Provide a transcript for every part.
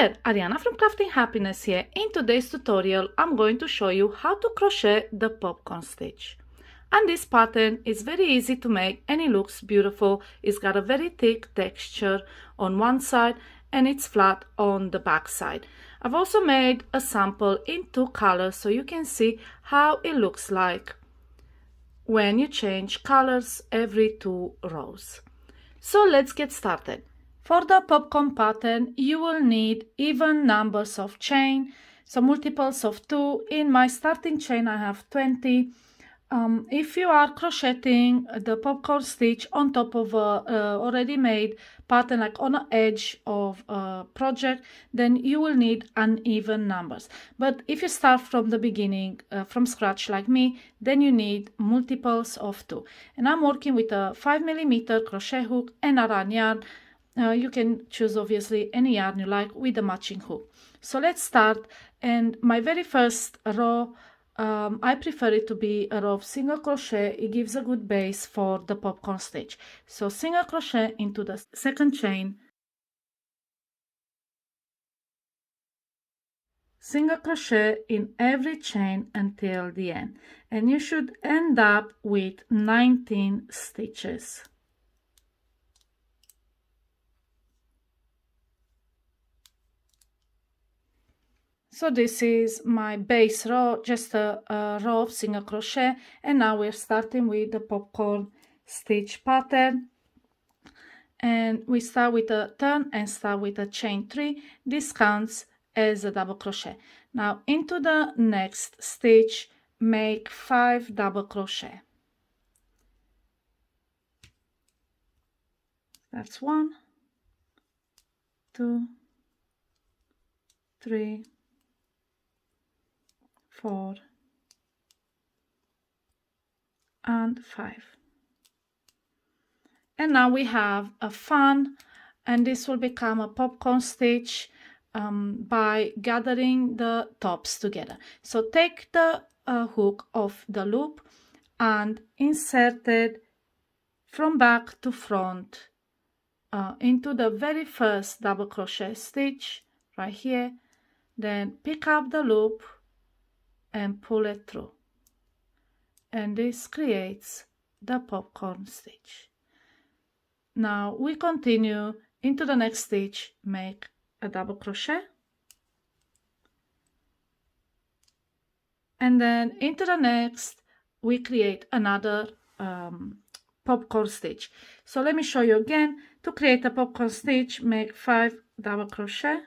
there, Ariana from Crafting Happiness here. In today's tutorial, I'm going to show you how to crochet the popcorn stitch. And this pattern is very easy to make and it looks beautiful. It's got a very thick texture on one side and it's flat on the back side. I've also made a sample in 2 colors so you can see how it looks like when you change colors every 2 rows. So let's get started. For the popcorn pattern, you will need even numbers of chain, so multiples of 2. In my starting chain, I have 20. If you are crocheting the popcorn stitch on top of a already made pattern, like on an edge of a project, then you will need uneven numbers. But if you start from the beginning, from scratch like me, then you need multiples of 2. And I'm working with a 5mm crochet hook and a run yarn. You can choose obviously any yarn you like with the matching hook. So let's start, and my very first row, I prefer it to be a row of single crochet. It gives a good base for the popcorn stitch. So single crochet into the second chain, single crochet in every chain until the end, and you should end up with 19 stitches. So this is my base row, just a row of single crochet, and now we're starting with the popcorn stitch pattern. And we start with a turn and start with a chain 3. This counts as a double crochet. Now into the next stitch, make 5 double crochet. That's 1, 2, 3, 4 and 5. And now we have a fan, and this will become a popcorn stitch by gathering the tops together. So take the hook off the loop and insert it from back to front into the very first double crochet stitch right here. Then pick up the loop and pull it through, and this creates the popcorn stitch. Now we continue into the next stitch, make a double crochet, and then into the next we create another popcorn stitch. So let me show you again. To create a popcorn stitch, make 5 double crochet,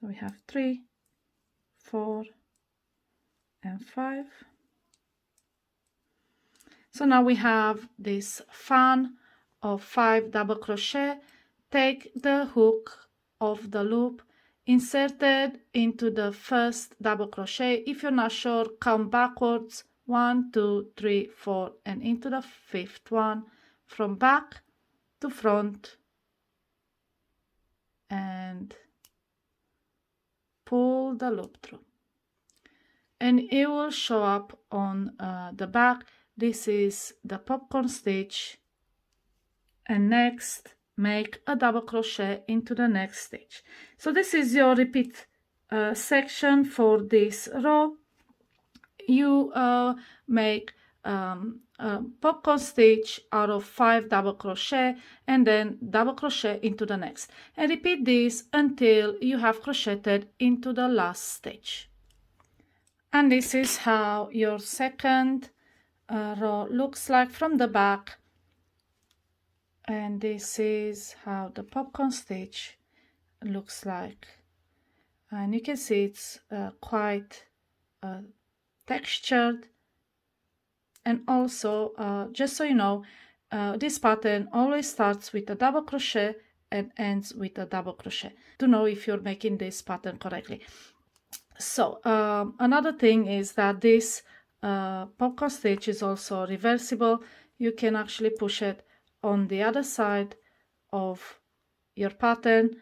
so we have 3, 4 and 5. So now we have this fan of 5 double crochet. Take the hook of the loop, insert it into the first double crochet. If you're not sure, count backwards, 1, 2, 3, 4, and into the 5th one, from back to front, and pull the loop through, and it will show up on the back. This is the popcorn stitch, and next make a double crochet into the next stitch. So this is your repeat section for this row. You make a popcorn stitch out of 5 double crochet and then double crochet into the next, and repeat this until you have crocheted into the last stitch. And this is how your second row looks like from the back, and this is how the popcorn stitch looks like, and you can see it's quite textured. And also, just so you know, this pattern always starts with a double crochet and ends with a double crochet to know if you're making this pattern correctly. So another thing is that this popcorn stitch is also reversible. You can actually push it on the other side of your pattern.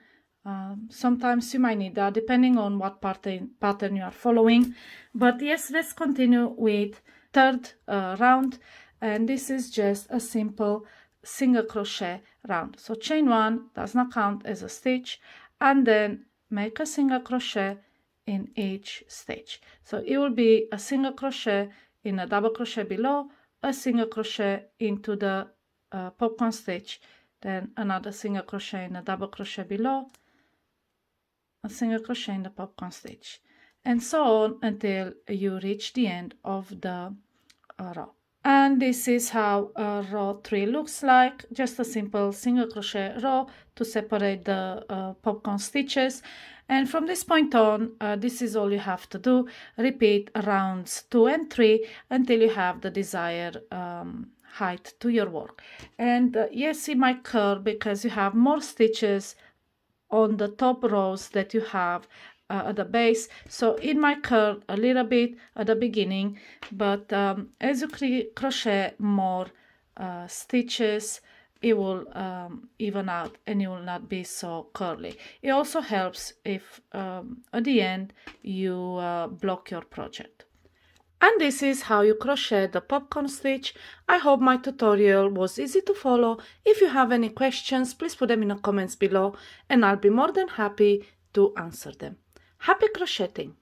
Sometimes you might need that depending on what pattern you are following. But yes, let's continue with third round, and this is just a simple single crochet round. So chain 1 does not count as a stitch, and then make a single crochet in each stitch. So it will be a single crochet in a double crochet below, a single crochet into the popcorn stitch, then another single crochet in a double crochet below, a single crochet in the popcorn stitch, and so on until you reach the end of the row. And this is how row 3 looks like, just a simple single crochet row to separate the popcorn stitches. And from this point on, this is all you have to do. Repeat rounds 2 and 3 until you have the desired height to your work. And yes, it might curl because you have more stitches on the top rows that you have at the base, so it might curl a little bit at the beginning, but as you crochet more stitches, it will even out and it will not be so curly. It also helps if at the end you block your project. And this is how you crochet the popcorn stitch. I hope my tutorial was easy to follow. If you have any questions, please put them in the comments below and I'll be more than happy to answer them. Happy crocheting!